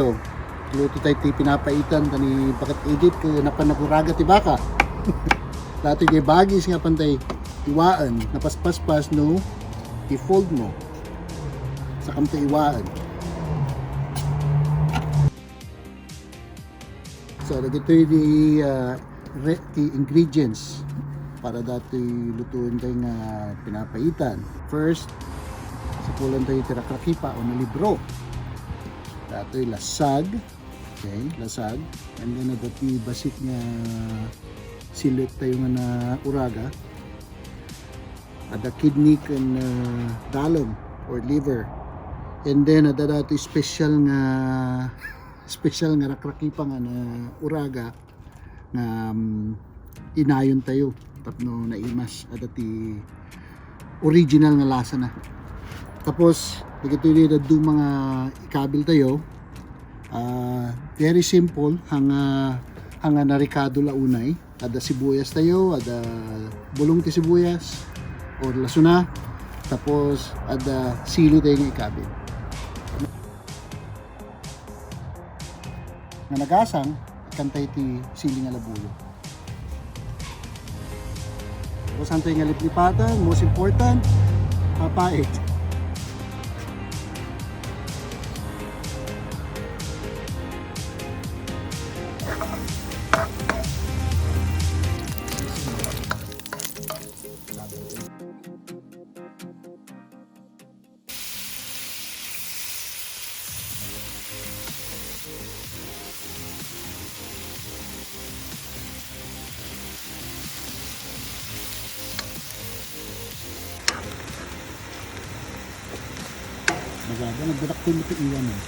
So, luto tayo ti pinapaitan tani bakat edit ko napanaguraga ti Baka. Dati kay bagis nga pantay iwaan napaspaspas no i-fold mo sa kamta iwaan. So dito the ingredients para dati lutuin tayo nga pinapaitan. First, sipulan tayo tirakrakipa o na libro. Dati lasag, okay, lasag. And then dati basit nga silit tayo nga na uraga. Ada kidney kan dalon or liver. And then ada dati special nga rakrakipa nga na uraga nga inayon tayo tapno naimas ada ti original nga lasa na. Tapos dito do mga ikabil tayo. Very simple hanga narikado la unay. Ada sibuyas tayo, ada bulong ti sibuyas or lasuna. Tapos ada sili tayo nga ikabil. Nga nagasang kantay ti sili nga labuyo. Tapos antay nga liplipatan, most important, papait. Magaga, nagdadak ko ito iwan eh.